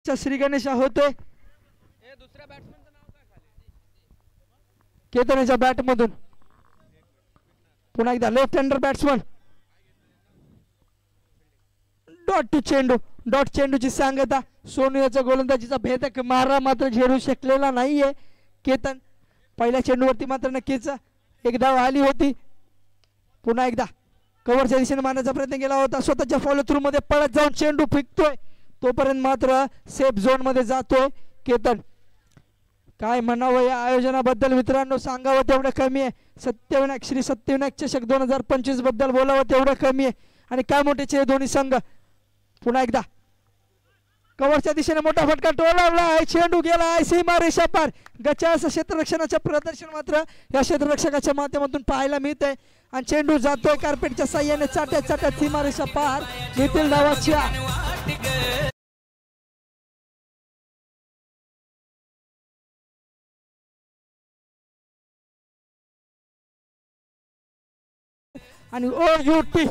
मागचा श्री गणेश होते केतनच्या बॅट मधून पुन्हा एकदा लेफ्ट हँडर बॅट्समन डॉट चेंडूची सांगता सोनूचा गोलंदाजीचा भेदक मारा मात्र झेडू शकलेला नाहीये केतन पहिल्या चेंडूवरती मात्र नक्कीच एक धाव आली होती पुन्हा एकदा कव्हरच्या दिशेने मारण्याचा प्रयत्न केला होता स्वतःच्या फॉलो थ्रू मध्ये पळत जाऊन चेंडू फेकतोय तोपर्यंत मात्र सेफ झोन मध्ये जातोय केतन काय म्हणावं या आयोजनाबद्दल मित्रांनो सांगावं तेवढं कमी आहे सत्यविनायक श्री सत्यविनायक चषक 2025 बद्दल बोलावं तेवढं कमी आहे आणि काय मोठेचे दोन्ही संघ पुन्हा एकदा कव्हरच्या दिशेने मोठा फटका टोलावला आहे चेंडू गेला आहे सीमारेषा पार गचास क्षेत्ररक्षणाचे प्रदर्शन मात्र या क्षेत्ररक्षकाच्या माध्यमातून पाहायला मिळतंय आणि चेंडू जातोय कार्पेटच्या साह्याने चाट्यात सीमारेषा पार येथील धावाच्या आणि ओ यू टी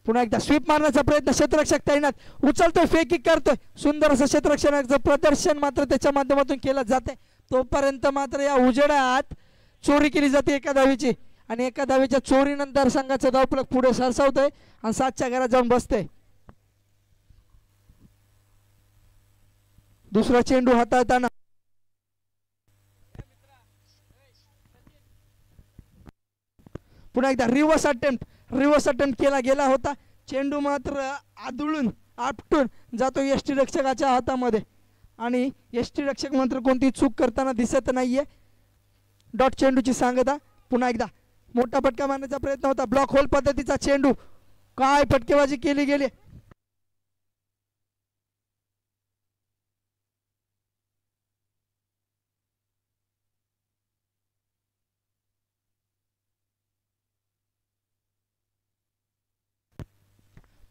पुन्हा एकदा स्वीप मारण्याचा प्रयत्न क्षेत्ररक्षक तैनात उचलतोय फेकी करतोय सुंदर असं क्षेत्ररक्षणाचं प्रदर्शन मात्र त्याच्या माध्यमातून केलं जाते तोपर्यंत मात्र या उजेडात चोरी केली जाते एका धावीची आणि एका धावीच्या चोरीनंतर संघाचं धावफलक पुढे सरसावतोय आणि 7च्या घरात जाऊन बसते दुसरा चेंडू हाताळताना पुन्हा एकदा रिव्हर्स अटेम्प्ट केला गेला होता चेंडू मात्र आदळून आपटून जातो यष्टी रक्षकाच्या हातामध्ये आणि यष्टी रक्षक मात्र कोणती चूक करताना दिसत नाहीये डॉट चेंडूची सांगता पुन्हा एकदा मोठा फटका मारण्याचा प्रयत्न होता ब्लॉक होल पद्धतीचा चेंडू काय फटकेबाजी केली गेली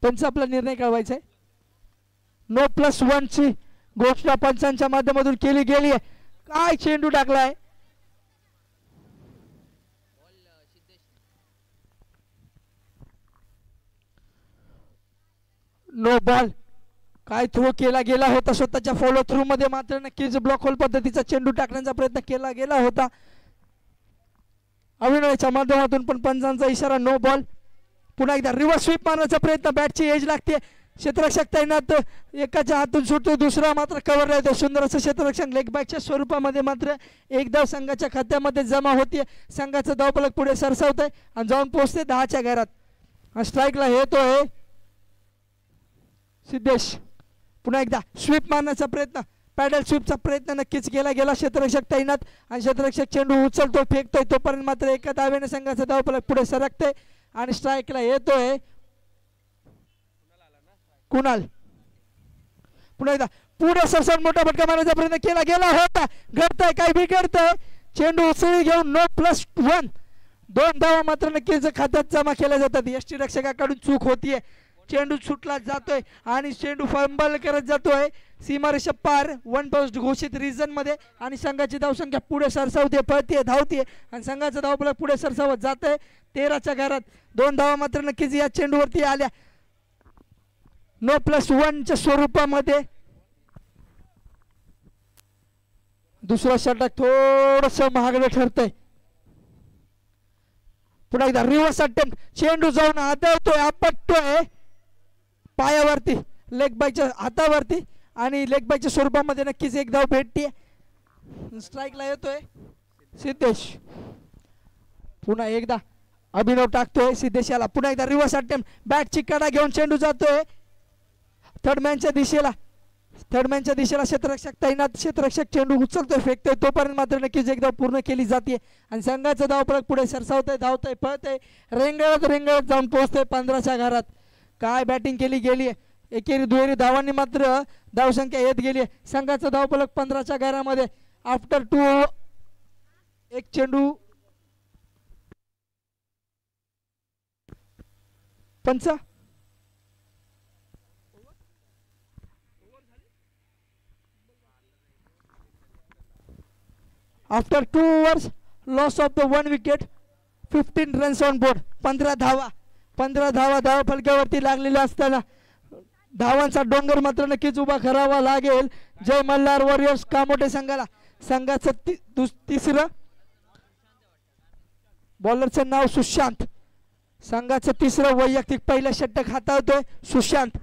पंच आपला निर्णय कळवायचा आहे नो प्लस 1 ची घोषणा पंचांच्या माध्यमातून केली गेली आहे काय चेंडू टाकलाय नो बॉल काय थ्रो केला गेला होता स्वतःच्या फॉलो थ्रू मध्ये मात्र नक्कीच ब्लॉक होल पद्धतीचा चेंडू टाकण्याचा प्रयत्न केला गेला होता अभिनयाच्या माध्यमातून पण पंचांचा इशारा नो बॉल पुन्हा एकदा रिव्हर्स स्वीप मारण्याचा प्रयत्न बॅटची एज लागते क्षेत्ररक्षक तैनात एकाच्या हातून सुटतो दुसरा मात्र कव्हर राहतो सुंदर असं क्षेत्ररक्षण लेग बॅकच्या स्वरूपामध्ये मात्र एक धाव संघाच्या खात्यामध्ये जमा होते संघाचं धावफलक पुढे सरसावत आहे आणि जाऊन पोहोचते 10च्या घरात स्ट्राईकला येतोय सिद्धेश पुन्हा एकदा स्वीप मारण्याचा प्रयत्न पॅडल स्वीपचा प्रयत्न नक्कीच केला गेला क्षेत्ररक्षक तैनात आणि क्षेत्ररक्षक चेंडू उचलतो फेकतोय तोपर्यंत मात्र एका धावेने संघाचं धावफलक पुढे सरकते आणि स्ट्राईकला येतोय कुणाल पुन्हा एकदा पुढे सरसर मोठा फटका मारण्याचा प्रयत्न केला गेला होता घडतंय काय बिघडतंय चेंडू उसळी घेऊन नो प्लस 1 2 धावा मात्र नक्कीच खात्यात जमा केल्या जातात. यष्टी रक्षकाकडून चूक होतीये. चेंडू सुटला जातोय आणि चेंडू फंबल करत जातोय सीमारेषा पार. 1 पोस्ट घोषित रिझन मध्ये आणि संघाची धावसंख्या पुढे सरसावते, पळते, धावते आणि संघाचा धावफलक पुढे सरसावत जातोय 13च्या घरात. 2 धावा मात्र नक्कीच या चेंडूवरती आल्या. नो प्लस 1च्या स्वरूपामध्ये. दुसरा षटक थोडस महागडं ठरतंय. पुन्हा एकदा रिव्हर्स अटेम्प्ट. चेंडू जाऊन आदळतोय, आपटतोय पायावरती, लेग बायच्या हातावरती आणि लेग बायच्या स्वरूपामध्ये नक्कीच एक धाव भेटते. स्ट्राईकला येतोय सिद्धेश. पुन्हा एकदा अभिनव टाकतोय सिद्धेश याला. पुन्हा एकदा रिव्हर्स अटेम्प्ट. बॅटची कडा घेऊन चेंडू जातोय थर्डमॅनच्या दिशेला. थर्डमॅनच्या दिशेला क्षेत्ररक्षक तैनात. क्षेत्ररक्षक चेंडू उचलतोय, फेकतोय, तोपर्यंत मात्र नक्कीच एक धाव पूर्ण केली जाते आणि संघाचा धावफलक पुढे सरसावतोय, धावतोय, पळतोय, रेंगाळत रेंगाळत जाऊन पोहोचतोय 15च्या घरात. काय बॅटिंग केली गेली. एकेरी दुहेरी धावांनी मात्र धावसंख्या येत गेली. संघाचा धावफलक 15च्या घरामध्ये. आफ्टर 2 एक चेंडू पंच. After 2 overs loss of the 1 wicket 15 runs on board. 15 धावा धावा फलकावरती लागलेल्या असताना धावांचा डोंगर मात्र नक्कीच उभा करावा लागेल जय मल्हार वॉरियर्स कामोठे संघाला. संघाचं तिसरं बॉलरचं नाव सुशांत. संघाचं तिसरं वैयक्तिक पहिलं षटक हाताळतोय सुशांत.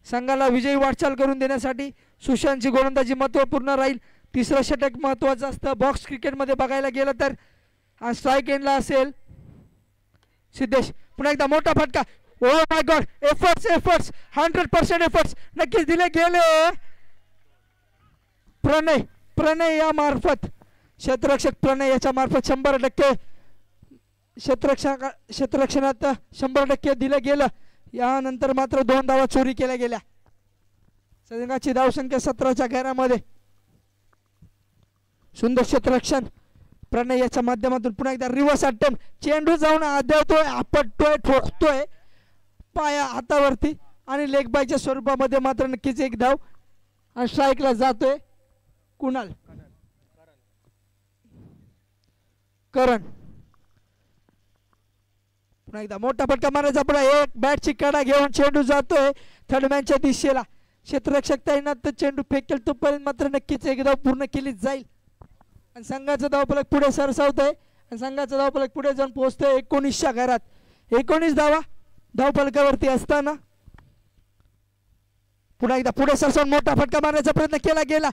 संघाला विजयी वाटचाल करून देण्यासाठी सुशांतची गोलंदाजी महत्त्वपूर्ण राहील. तिसरं षटक महत्त्वाचं असतं बॉक्स क्रिकेटमध्ये बघायला गेलं तर. स्ट्राईक एंडला असेल सिद्धेश. पुन्हा एकदा मोठा फटका. Oh my God. Efforts 100% efforts नक्कीच दिले गेले. प्रणय या मार्फत क्षेत्ररक्षक प्रणय याच्या मार्फत 100% क्षेत्ररक्षणात 100% दिलं गेलं. यानंतर मात्र 2 धावा चोरी केल्या गेल्या. संघाची धावसंख्या 17च्या घरामध्ये. सुंदर क्षेत्ररक्षण प्रणय याच्या माध्यमातून. पुन्हा एकदा रिव्हर्स अटेम्प्ट. चेंडू जाऊन आदळतोय, आपटतोय, ठोकतोय पाया हातावरती आणि लेग बायच्या स्वरूपामध्ये मात्र नक्कीच एक धाव आणि स्ट्राईकला जातोय कुणाल करण. पुन्हा एकदा मोठा फटका मारायचा. पुन्हा एक बॅटची कडा घेऊन चेंडू जातोय थर्डमॅनच्या दिशेला. क्षेत्ररक्षक तैनात. चेंडू फेकेल तोपर्यंत मात्र नक्कीच एक धाव पूर्ण केली जाईल आणि संघाचा धावफलक पुढे सरसावतोय आणि संघाचा धावफलक पुढे जाऊन पोहोचतोय 19च्या घरात. 19 धावा धावफलकावरती असताना पुन्हा एकदा पुढे सरसावून मोठा फटका मारण्याचा प्रयत्न केला गेला.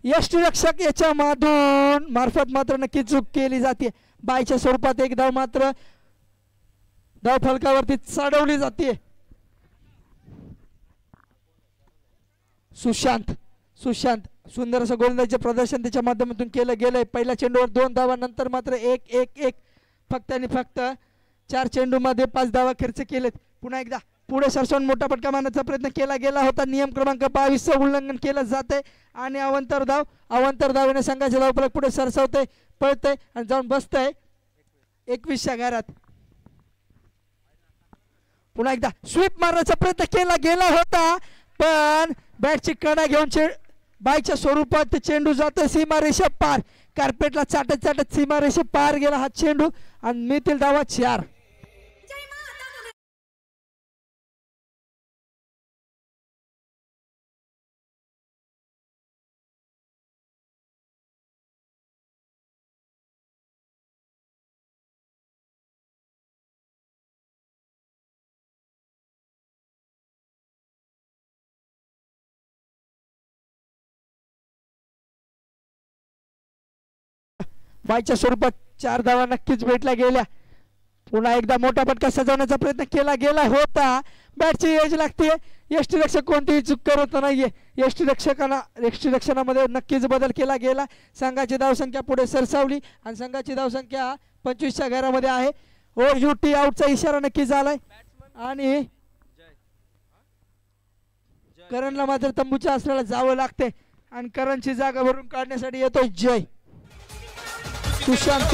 यष्टीरक्षक याच्या मार्फत मात्र नक्की चूक केली जाते. बायच्या स्वरूपात एक धाव मात्र धावफलकावरती चढवली जाते. सुशांत सुंदर असं गोलंदाजीचे प्रदर्शन त्याच्या माध्यमातून केलं गेलंय. पहिल्या चेंडूवर 2 धावा, नंतर मात्र एक फक्त आणि फक्त 4 चेंडूमध्ये 5 धावा खर्च केलेत. पुन्हा एकदा पुढे सरसावून मोठा फटका मारण्याचा प्रयत्न केला गेला होता. नियम क्रमांक 22चं उल्लंघन केलं जातंय आणि अवंतर धावेने संघाचे धावफलक पुढे सरसावतंय, पळतंय आणि जाऊन बसतंय 21च्या घरात. पुन्हा एकदा स्वीप मारण्याचा प्रयत्न केला गेला होता पण बॅटची कडा घेऊन बायच्या स्वरूपात चेंडू जातोय सीमारेषा पार. कार्पेटला चाटत सीमारेषा पार गेला हा चेंडू आणि मिळतील धावा 4. बायच्या स्वरूपात 4 धावा नक्कीच भेटल्या गेल्या. पुन्हा एकदा मोठा फटका सजवण्याचा प्रयत्न केला गेला होता. बॅटची एज लागते. यष्टीरक्षक कोणतीही चूक करत नाहीये. यष्टीरक्षणामध्ये नक्कीच बदल केला गेला. संघाची धावसंख्या पुढे सरसावली आणि संघाची धावसंख्या 25च्या घरामध्ये आहे. OUT आउटचा इशारा नक्कीच आलाय आणि करणला मात्र तंबूच्या आसऱ्याला जावं लागते आणि करणची जागा भरून काढण्यासाठी येतोय जय. सुशांत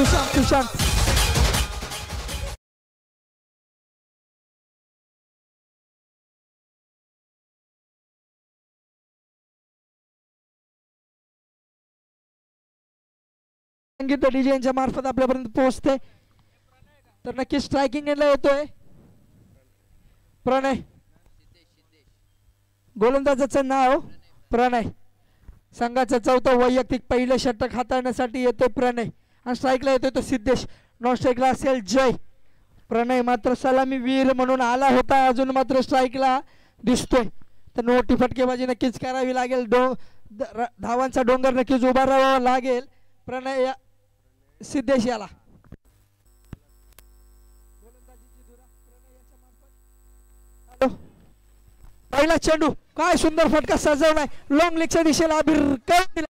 संगीत डीजेच्या मार्फत आपल्यापर्यंत पोहोचते तर नक्की स्ट्रायकिंग एंडला येतोय प्रणय. गोलंदाजाचं नाव प्रणय. संघाचं चौथं वैयक्तिक पहिलं षटक हाताळण्यासाठी येतोय प्रणय आणि स्ट्राईकला येतोय तो सिद्धेश. नॉन स्ट्राईकला असेल जय. प्रणय मात्र सलामी वीर म्हणून आला होता, अजून मात्र स्ट्राईकला दिसतोय. तर मोठी फटकेबाजी नक्कीच करावी लागेल. धावांचा डोंगर नक्कीच उभा राहावा लागेल प्रणय सिद्धेश याला. पहिला चेंडू काय सुंदर फटका सजवलाय लॉंग लेगच्या दिशेला अभिर.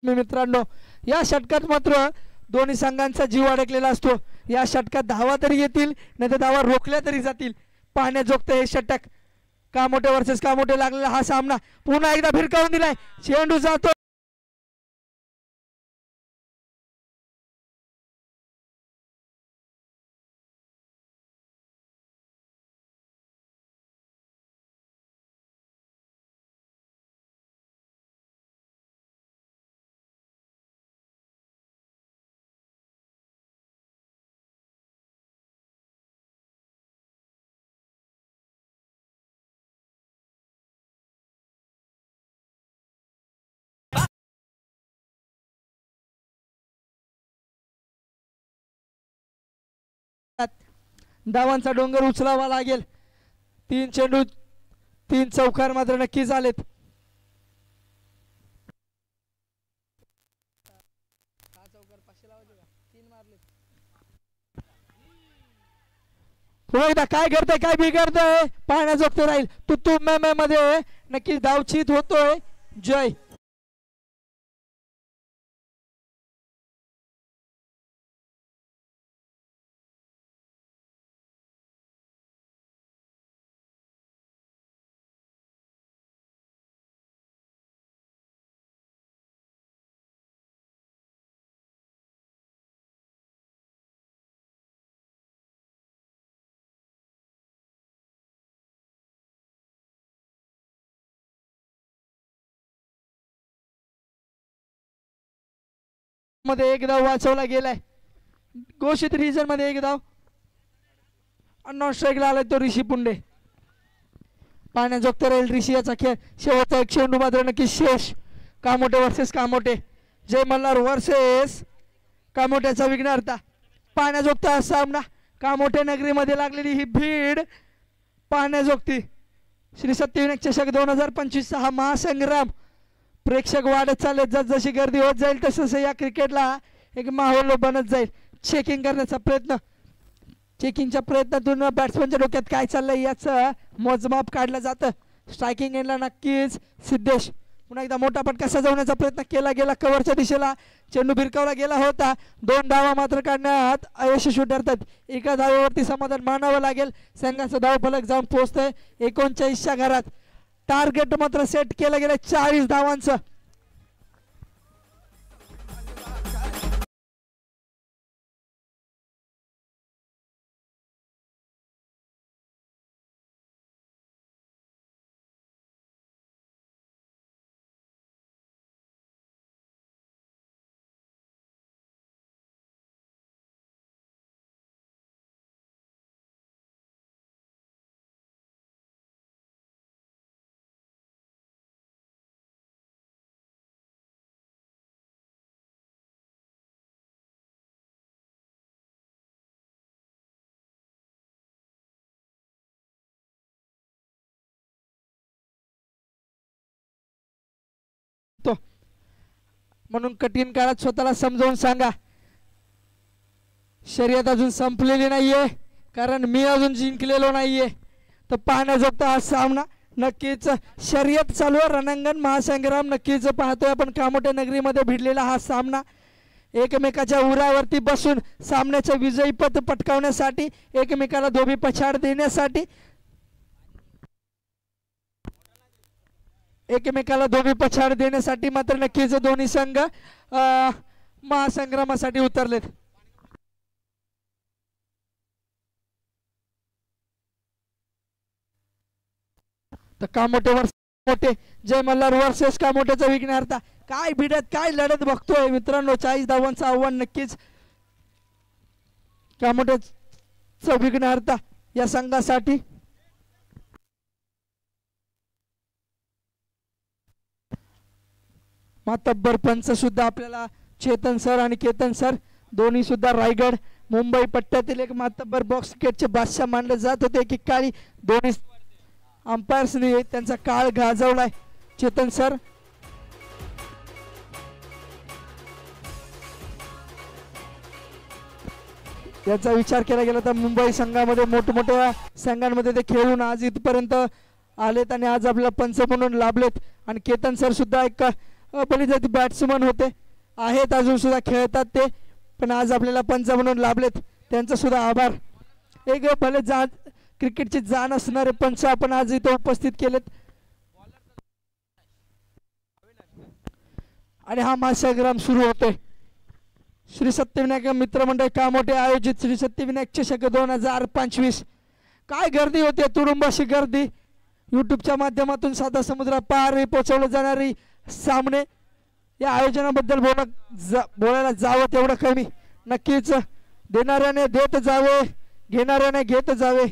मित्रांनो या षटकात मात्र दोन्ही संघांचा जीव अडकलेला असतो. या षटकात धावा तरी येतील नाही तर धावा रोखल्या तरी जातील. पाहण्याजोगतं हे षटक. कामोठे वर्सेस कामोठे लागलेला हा सामना पुन्हा एकदा भिरकावून दिलाय. चेंडू जातो धावांचा डोंगर उचलावा लागेल. 3 चेंडू 3 चौकार मात्र नक्की झालेत. पुन्हा एकदा काय करतंय काय बिघडतंय पाहण्याजोगतं राहील. तू मे मध्ये नक्कीच धावचित होतोय जय. मध्ये एक धाव वाचवला गेलाय. घोषित रिजन मध्ये एक धाव. नॉन स्ट्राईकला आलाय तो ऋषी पुंडे. पाहण्याजोगतं राहील ऋषी याचा खेळ. शेवटचा एक चेंडू मात्र नक्की शेष. कामोठे वर्सेस कामोठे. जय मल्हार वर्सेस कामोठ्याचा विघ्नार्था. पाहण्याजोगता हा सामना. कामोठे नगरीमध्ये लागलेली ही भीड पाहण्याजोगती. श्री सत्यविनायक चषक 2025 हा महासंग्राम. प्रेक्षक वाढत चालले. जसजशी गर्दी होत जाईल तसं या क्रिकेटला एक माहोल बनत जाईल. चेकिंग करण्याचा प्रयत्न. चेकिंगच्या प्रयत्नातून बॅट्समनच्या डोक्यात काय चाललंय याचं मोजमाप काढलं जातं. स्ट्रायकिंग एंडला नक्कीच सिद्धेश. पुन्हा एकदा मोठा फटका सजवण्याचा प्रयत्न केला गेला. कव्हरच्या दिशेला चेंडू भिरकावला गेला होता. 2 धावा मात्र काढण्यात अयशस्वी ठरतात. एका धावेवरती समाधान मानावं लागेल. संघाचा धावफलक जाऊन पोहोचतंय 39च्या घरात. टार्गेट मात्र सेट केलं गेलं 40 धावांचं. म्हणून कठीण काळात स्वतःला समजावून सांगा शर्यत अजून संपलेली नाहीये, कारण मी अजून जिंकलेलो नाहीये. तर पाहण्याजोगता हा सामना नक्कीच. शर्यत चालू आहे, रणांगण महासंग्राम नक्कीच पाहतोय आपण. कामोठ्या नगरीमध्ये भिडलेला हा सामना एकमेकाच्या उरावरती बसून सामन्याचं विजयीपद पटकावण्यासाठी, एकमेकाला धोबी पछाड देण्यासाठी, मात्र नक्कीच दोन्ही संघ महासंग्रामासाठी उतरलेत. तर कामोठेवर मोठे जय मल्हार वर्सेस कामोठ्याचा विघ्नहर्ता. काय भिडत काय लढत बघतोय मित्रांनो. 40 धावांचं आव्हान नक्कीच कामोठ्याचा विघ्नहर्ता या संघासाठी. मातब्बर पंच सुद्धा आपल्याला चेतन सर आणि केतन सर दोन्ही सुद्धा रायगड मुंबई पट्ट्यातील एक मातब्बर बॉक्स क्रिकेटचे बादशाह मानले जात होते. की काळी दोन्ही अंपायर्सने त्यांचा काळ गाजवलाय. चेतन सर याचा विचार केला गेला तर मुंबई संघामध्ये मोठमोठ्या संघांमध्ये ते खेळून आज इथपर्यंत आलेत आणि आज आपल्याला पंच म्हणून लाभलेत. आणि केतन सर सुद्धा एक बलिदानी बॅट्समन होते, आहेत अजून सुद्धा खेळतात ते, पण आज आपल्याला पंच म्हणून लाभलेत. त्यांचा सुद्धा आभार. एक भले क्रिकेटची जाण असणारे पंच आपण आज इथे उपस्थित केलेत. आणि हा महासंग्राम सुरू होतोय. श्री सत्यविनायक मित्रमंडळ कामोठे आयोजित श्री सत्यविनायक चषक 2025. काय गर्दी होते, तुडुंबाशी गर्दी. यूट्यूबच्या माध्यमातून साता समुद्र पार पोहोचवले जाणारी सामने. या आयोजनाबद्दल बोलायला जावं तेवढं कमी. नक्कीच देणाऱ्याने देत जावे, घेणाऱ्याने घेत जावे.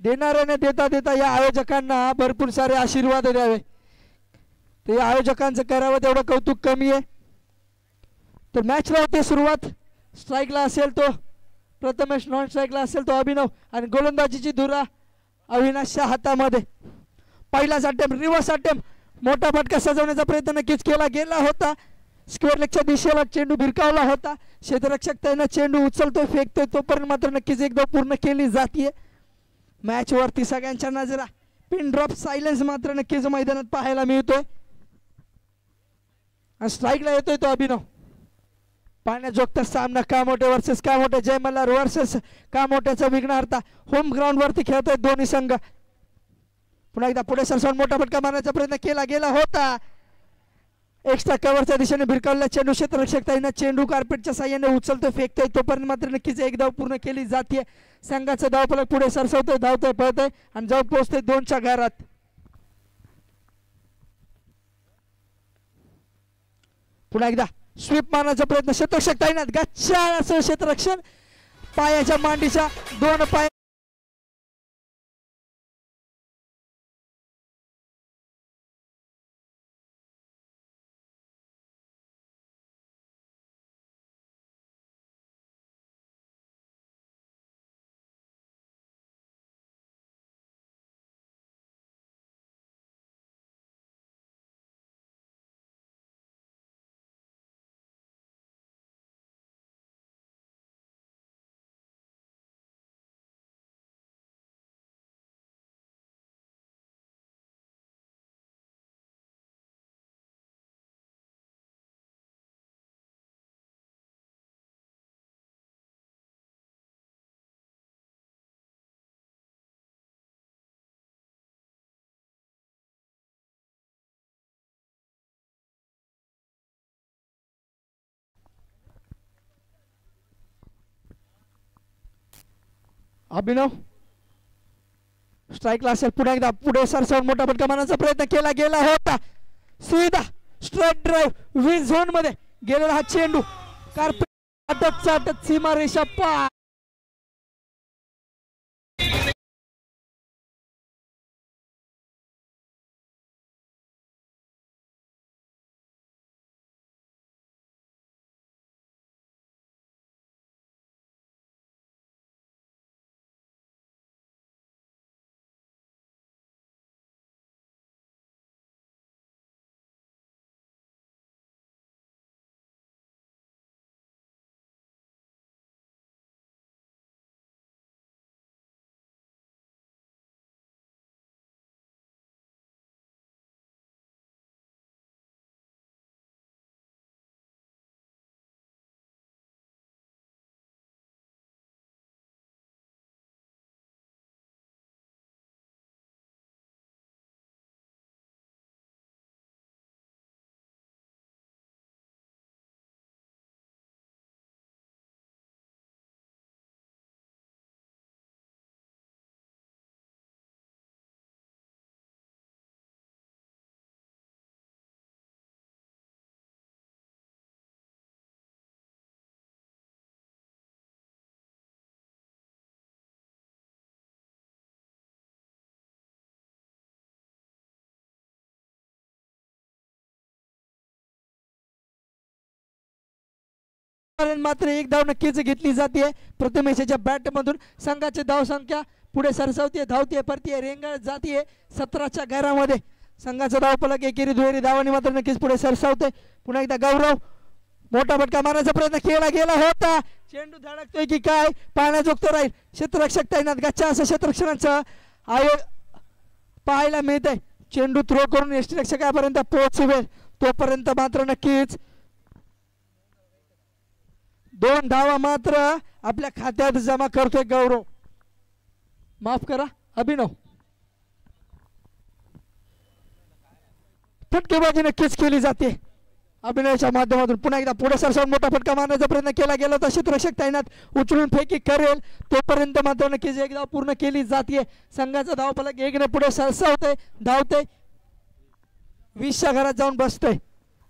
देणाऱ्याने देता देता या आयोजकांना भरपूर सारे आशीर्वाद द्यावे. ते आयोजकांचं करावं तेवढं कौतुक कमी आहे. तर मॅचला होते सुरुवात. स्ट्राईकला असेल तो प्रथमेश, नॉन स्ट्राईकला असेल तो अभिनव आणि गोलंदाजीची धुरा अविनाशच्या हातामध्ये. पहिलाच अटेम्प्ट, रिव्हर्स अटेम्प्ट, मोठा फटका सजवण्याचा प्रयत्न नक्कीच केला गेला होता. स्क्वेअर लेगच्या दिशेला चेंडू भिरकावला होता. क्षेत्ररक्षक त्यानं चेंडू उचलतोय, फेकतोय, तोपर्यंत मात्र नक्कीच एकदा पूर्ण केली जातीये. मॅच वरती सगळ्यांच्या नजरा. पिन ड्रॉप सायलेन्स मात्र नक्कीच मैदानात पाहायला मिळतोय. स्ट्राईकला येतोय तो अभिनव. पाण्याजोगता सामना कामोठे वर्सेस कामोठे. जय मल्हार वर्सेस कामोठ्याचा विघ्नहर्ता. होम ग्राउंड वरती खेळतोय दोन्ही संघ. पुन्हा एकदा पुढे सरसावून मोठा फटका मारण्याचा प्रयत्न केला गेला होता. एक्स्ट्रा कव्हरच्या दिशेने भिरकावलेला चेंडू क्षेत्ररक्षक ताईंना चेंडू कार्पेटच्या साह्याने उचलतोय, फेकतोय, तोपर्यंत मात्र नक्कीच एक धाव पूर्ण केली जाते. संघाचं धावफलक पुढे सरसवतोय, धावतोय, पळतोय आणि जाऊन पोहोचतोय 2च्या घरात. पुन्हा एकदा स्वीप मारण्याचा प्रयत्न क्षेत्ररक्षक ताईंना गच्चा असं क्षेत्ररक्षण पायाच्या मांडीच्या 2 पाय अभिनव स्ट्राईकला असेल. पुन्हा एकदा पुढे सरसावून मोठा फटका मारण्याचा प्रयत्न केला गेला होता. सुविधा स्ट्राईक ड्राईव्ह विन झोन मध्ये गेलेला हा चेंडू कार्पेट चाटत सीमारेषा पार. मात्र एक धाव नक्कीच घेतली जाते प्रथमेशच्या बॅट मधून. संघाची धाव संख्या पुढे सरसावते, धावते, परतीये, रेंगाळ जातीये 17च्या घरामध्ये. संघाचा धाव फलक एकेरी दुहेरी धावांनी मात्र नक्कीच पुढे सरसावते. पुन्हा एकदा गौरव मोठा फटका मारण्याचा प्रयत्न केला गेला होता. चेंडू धडकतोय की काय पाहण्याजोगतो राहील. क्षेत्ररक्षक तैनात गच्चा असं क्षेत्ररक्षणाचं आयोग पाहायला मिळतंय. चेंडू थ्रो करून यष्टीरक्षकापर्यंत पोहोचवेल तोपर्यंत मात्र नक्कीच 2 धावा मात्र आपल्या खात्यात जमा करतोय गौरव. माफ करा अभिनव. फटकेबाजी नक्कीच केली जाते अभिनयाच्या माध्यमातून. पुन्हा एकदा पुढे सरसावून मोठा फटका मारण्याचा प्रयत्न केला गेला तर क्षेत्ररक्षक तैनात उचलून फेकी करेल तोपर्यंत मात्र नक्कीच एक धाव पूर्ण केली जाते. संघाचा धाव फलक 1 ने पुढे सरसावते, धावते, 20च्या घरात जाऊन बसतोय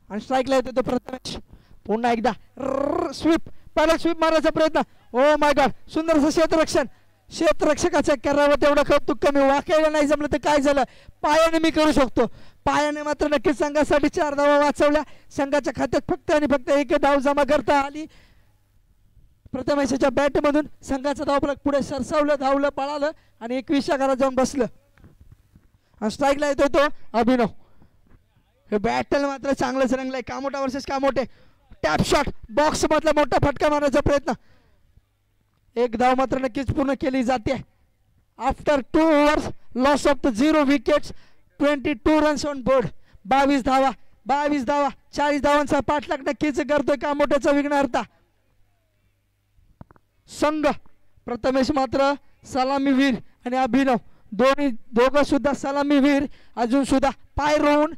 आणि स्ट्राईकला येतो तो प्रथमेश. पुन्हा एकदा स्वीप, पहिला स्वीप मारण्याचा प्रयत्न. ओ माय गॉड, सुंदर असं क्षेत्ररक्षण. क्षेत्ररक्षकाचं करावं तेवढं कौतुक कमी. वाकायला नाही जमलं तर काय झालं, पायाने मी करू शकतो. पायाने मात्र नक्कीच संघासाठी 4 धावा वाचवल्या. संघाच्या खात्यात फक्त आणि फक्त 1 धाव जमा करता आली प्रथमेशच्या बॅट मधून. संघाचा धावफलक पुढे सरसावलं, धावलं, पळालं आणि 21च्या घरात जाऊन बसलं. स्ट्राईकला येतो तो अभिनव. हे बॅटल मात्र चांगलंच रंगलंय. Kamota versus Kamote. Tap shot, box मधला मोठा फटका मारण्याचा प्रयत्न. 1 धाव मात्र नक्कीच पूर्ण केली जाते. After 2 overs loss of the 0 wickets 22 runs on board. 22 धावा 40 धावांचा पाठलाग नक्कीच करतोय कामोट्याचा विघ्नहर्ता संघ. प्रथमेश मात्र सलामीवीर आणि अभिनव दोघं सुद्धा सलामीवीर अजून सुद्धा पाय रोवून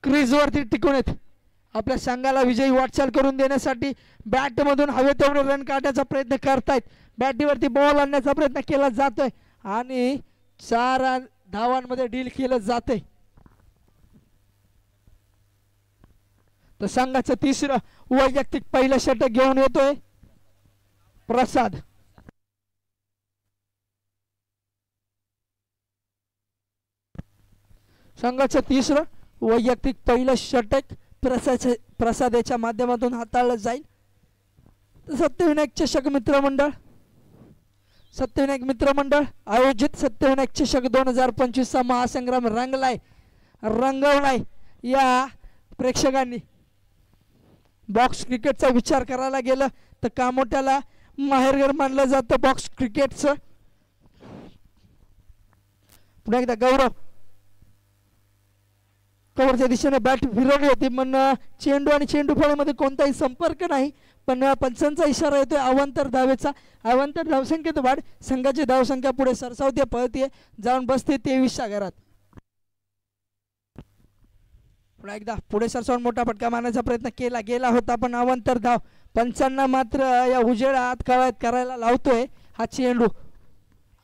क्रीज वरती टिकून आहेत. आपल्या संघाला विजयी वाटचाल करून देण्यासाठी बॅट मधून हवे तेवढे रन काढण्याचा प्रयत्न करतायत. बॅटीवरती बॉल आणण्याचा प्रयत्न केला जातोय आणि 4 धावांमध्ये डील केलं जाते. तर संघाचं 3रं वैयक्तिक पहिलं षटक घेऊन येतोय प्रसाद. संघाचं 3रं वैयक्तिक पहिलं षटक प्रसादेच्या माध्यमातून हाताळलं जाईल. सत्यविनायक चषक मित्रमंडळ आयोजित सत्यविनायक चषक 2025 चा महासंग्राम रंगवलाय या प्रेक्षकांनी. बॉक्स क्रिकेटचा विचार करायला गेलं तर कामोट्याला माहेरघर मानलं जातं बॉक्स क्रिकेटचं. पुन्हा एकदा गौरव कव्हरच्या दिशेने बॅट फिरवली होती पण चेंडू आणि चेंडू फळीमध्ये कोणताही संपर्क नाही. पण पंचांचा इशारा येतोय अवांतर धावेचा. अवांतर धावसंख्येत वाढ. संघाची धावसंख्या पुढे सरसावते, पळते, जाऊन बसते 23च्या घरात. पुन्हा एकदा पुढे सरसावून मोठा फटका मारण्याचा प्रयत्न केला गेला होता पण अवांतर धाव. पंचांना मात्र या उजेडात कवायत करायला लावतोय हा चेंडू.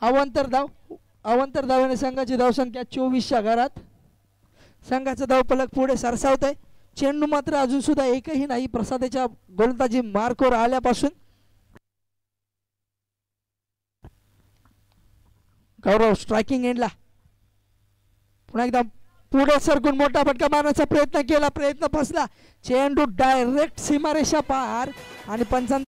अवांतर धावेने संघाची धावसंख्या 24च्या घरात. संघाचा धावफलक पुढे सरसावतोय. चेंडू मात्र अजून सुद्धा एकही नाही प्रसादेच्या गोलंदाजी मार्कवर आल्यापासून. गौरव स्ट्रायकिंग एंडला. पुन्हा एकदा पुढे सरकून मोठा फटका मारण्याचा प्रयत्न केला, प्रयत्न फसला. चेंडू डायरेक्ट सीमारेषा पार आणि पंचांना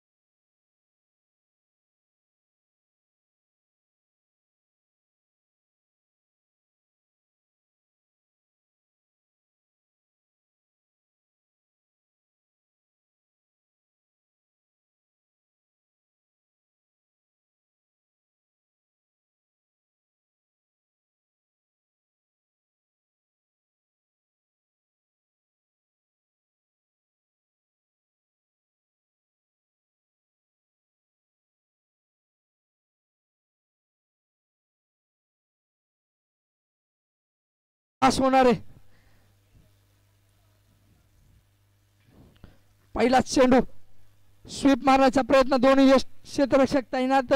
पास होणार आहे. पहिलाच चेंडू स्वीप मारण्याचा प्रयत्न. दोन्ही क्षेत्ररक्षक तैनात.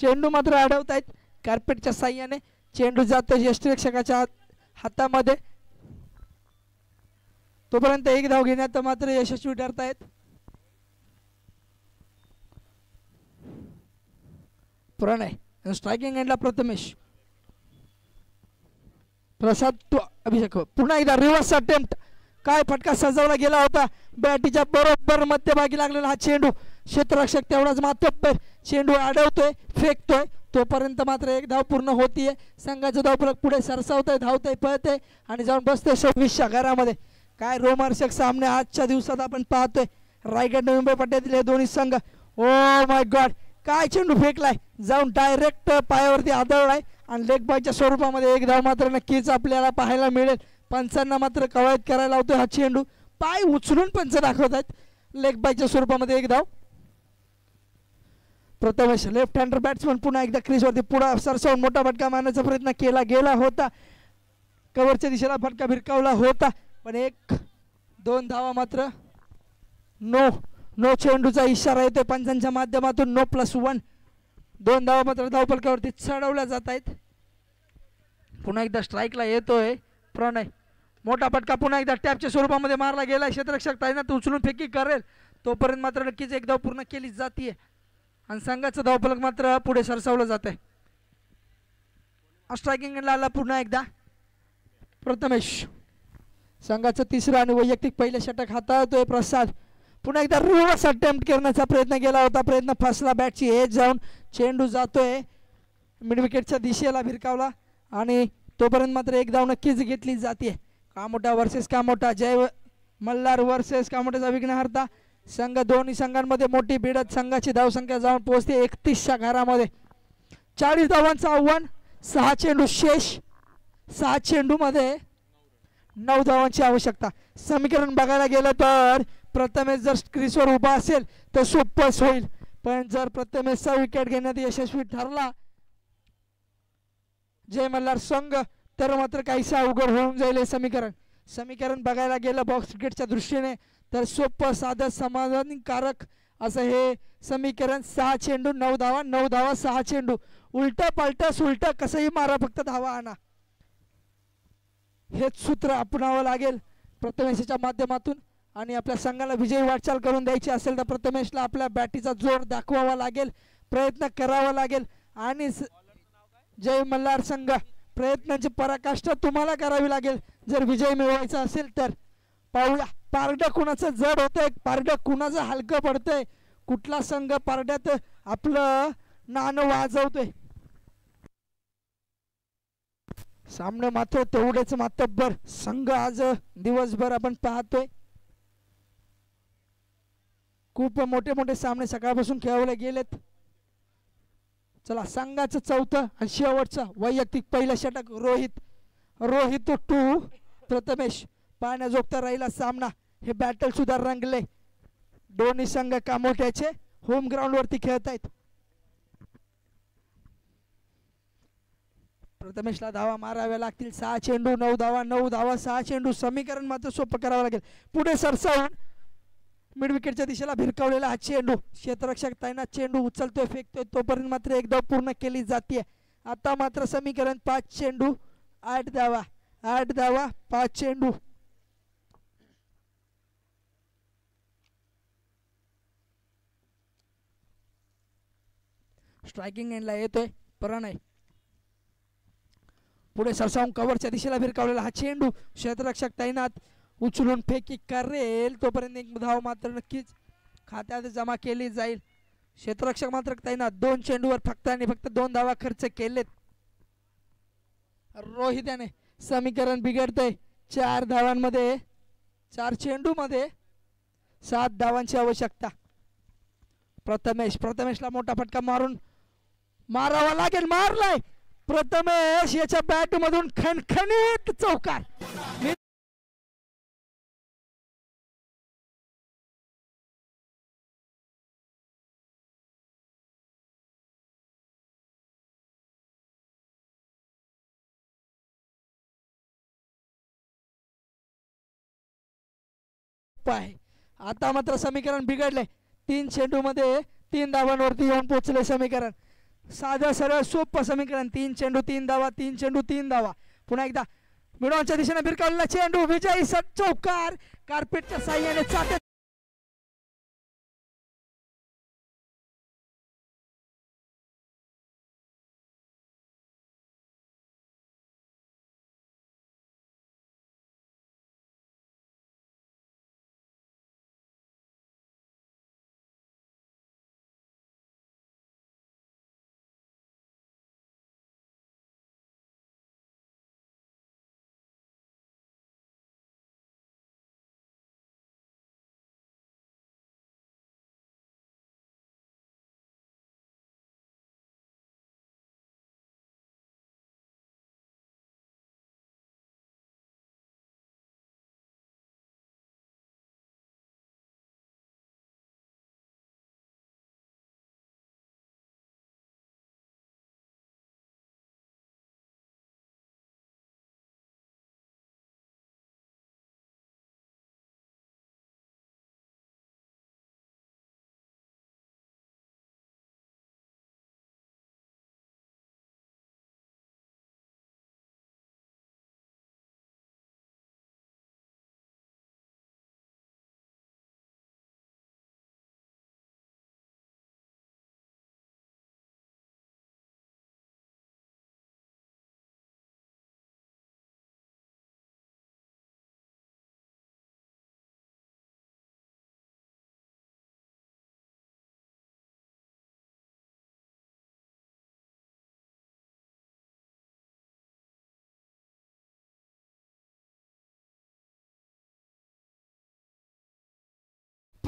चेंडू मात्र अडवतायत कार्पेटच्या साह्याने. चेंडू जातो यष्टीरक्षकाच्या हातामध्ये. तोपर्यंत 1 धाव घेण्यात मात्र यशस्वी ठरतायत. प्रणय स्ट्रायकिंग एंडला प्रथमेश. प्रसाद तो अभिषेक. पुन्हा एकदा रिव्हर्स अटेम्प्ट. काय फटका सजवला गेला होता. बॅटीच्या बरोबर मध्यभागी लागलेला हा चेंडू. क्षेत्ररक्षक तेवढाच मातब्बर चेंडू अडवतोय, फेकतोय. तोपर्यंत मात्र एक धाव पूर्ण होतीये. संघाचं धावफलक पुढे सरसावतंय, धावतंय, पळतंय आणि जाऊन बसतंय 26च्या घरामध्ये. काय रोमांचक सामने आजच्या दिवसात आपण पाहतोय. रायगड नवी मुंबई पट्ट्यातील हे दोन्ही संघ. ओ माय गॉड, काय चेंडू फेकलाय, जाऊन डायरेक्ट पायावरती आदळलाय आणि लेग बायच्या स्वरूपामध्ये एक धाव मात्र नक्कीच आपल्याला पाहायला मिळेल. पंचांना मात्र कवायत करायला लावतोय हा चेंडू. पाय उचलून पंच दाखवत आहेत. लेग बायच्या स्वरूपामध्ये एक धाव. प्रथमेश लेफ्ट हँडर बॅट्समन पुन्हा एकदा क्रीजवरती पुढे सरसावून मोठा फटका मारण्याचा प्रयत्न केला गेला होता. कव्हरच्या दिशेला फटका भिरकावला होता, पण 1-2 धावा मात्र नो चेंडूचा इशारा येतोय पंचांच्या माध्यमातून. नो +1. 2 धावा मात्र धावफलकावरती चढवल्या जात आहेत. पुन्हा एकदा स्ट्राईकला येतोय प्रणय. मोठा फटका पुन्हा एकदा टॅपच्या स्वरूपामध्ये मारला गेला. क्षेत्ररक्षक तैनात उचलून फेकी करेल. तोपर्यंत मात्र नक्कीच एक धाव पूर्ण केली जाते आणि संघाचं धावफलक मात्र पुढे सरसावलं जात आहे. स्ट्रायकिंगला आला पुन्हा एकदा प्रथमेश. संघाचं तिसरं आणि वैयक्तिक पहिलं षटक हाताळतोय प्रसाद. पुन्हा एकदा रिव्हर्स अटेम्प्ट करण्याचा प्रयत्न केला होता. प्रयत्न फसला. बॅटची एज जाऊन चेंडू जातोय मिड विकेटच्या दिशेला भिरकावला आणि तोपर्यंत मात्र एक धाव नक्कीच घेतली जाते. कामोठा वर्सेस कामोठा. जय मल्हार वर्सेस कामोठाचा विघ्नहर्ता. संघ दोन्ही संघांमध्ये मोठी भिडत. संघाची धावसंख्या जाऊन पोहोचते 31च्या घरामध्ये. 40 धावांचं आव्हान. 6 चेंडू शेष. 6 चेंडूमध्ये 9 धावांची आवश्यकता. समीकरण बघायला गेलं तर प्रथमेश जर क्रीजवर उभा असेल तर सोपंच होईल, पण जर प्रथमेशचा विकेट घेण्यात यशस्वी ठरला जय मल्हार संघ तर मात्र काहीसा अवघड होऊन जाईल हे समीकरण बघायला गेलं बॉक्स क्रिकेटच्या दृष्टीने तर सोपं साधं समाधानकारक असं हे समीकरण. 6 चेंडू 9 धावा, 9 धावा 6 चेंडू. उलटा पालटा सुलटा कसंही मारा, फक्त धावा आणा, हेच सूत्र अपनावं लागेल प्रथमेशच्या माध्यमातून. आणि आपल्या संघाला विजयी वाटचाल करून द्यायची असेल तर प्रथमेशला आपल्या बॅटीचा जोर दाखवावा लागेल, प्रयत्न करावा लागेल. आणि जय मल्हार संघ प्रयत्नांची पराकाष्ठा तुम्हाला करावी लागेल जर विजय मिळवायचा असेल तर. पाहूया पारडं कुणाचं जड होतंय, पारडं कुणाचं हलकं पडतंय, कुठला संघ पारड्यात आपलं नाणं वाजवतोय. सामने मात्र तेवढेच मातब्बर संघ आज दिवसभर आपण पाहतोय. खूप मोठे मोठे सामने सकाळपासून खेळवले गेलेत. चला संघाचं चौथं आणि शेवटचं वैयक्तिक पहिलं षटक. रोहित 2 प्रथमेश. पाहण्याजोगता राहिला सामना. हे बॅटल सुद्धा रंगले. दोन्ही संघ कामोठ्याचे होम ग्राउंड वरती खेळत आहेत. प्रथमेशला धावा माराव्या लागतील. 6 चेंडू 9 धावा, 9 धावा 6 चेंडू. समीकरण मात्र सोपं करावं लागेल. पुढे सरसावून मिड विकेटच्या दिशेला भिरकावलेला हा चेंडू. क्षेत्ररक्षक तैनात चेंडू उचलतोय, फेकतोय. तोपर्यंत मात्र एक धाव पूर्ण केली जाते. आता मात्र समीकरण 5 चेंडू 8 धावा, 8 धावा 5 चेंडू. स्ट्रायकिंग एंडला येतोय प्रणय. पुढे सरसावून कव्हरच्या दिशेला भिरकावलेला हा चेंडू. क्षेत्ररक्षक तैनात उचलून फेकी करेल. तोपर्यंत एक धाव मात्र नक्कीच खात्यात जमा केली जाईल. क्षेत्ररक्षक मात्र तैनात. 2 चेंडूवर फक्त आणि फक्त 2 धावा खर्च केलेत. रोहित याने समीकरण बिघडतंय. 4 धावांमध्ये 4 चेंडूमध्ये 7 धावांची आवश्यकता. प्रथमेशला मोठा फटका मारावा लागेल. मारलाय प्रथमेश. याच्या बॅट मधून खणखणीत चौकार. आता मात्र समीकरण बिघडले. 3 चेंडू मध्ये 3 धावांवरती येऊन पोहोचले समीकरण. साधं सरळ सोपं समीकरण. 3 चेंडू 3 धावा, 3 चेंडू 3 धावा. पुन्हा एकदा मिडॉनच्या दिशेने भिरकावलेला चेंडू. विजयी चौकार. कार्पेटच्या साह्याने चाटत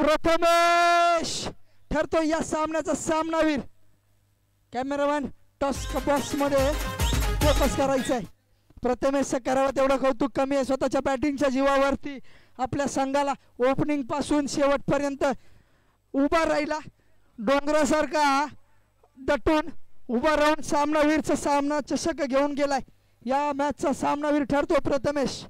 प्रथमेश ठरतो या सामन्याचा सामनावीर. कॅमेरामॅन टॉस बॉक्स मध्ये फोकस करायचा आहे. प्रथमेश करावं तेवढं कौतुक कमी आहे. स्वतःच्या बॅटिंगच्या जीवावरती आपल्या संघाला ओपनिंग पासून शेवटपर्यंत उभा राहिला. डोंगरासारखा दटून उभा राहून सामनावीरचा सामना चषक घेऊन गेलाय. या मॅचचा सामनावीर ठरतो प्रथमेश.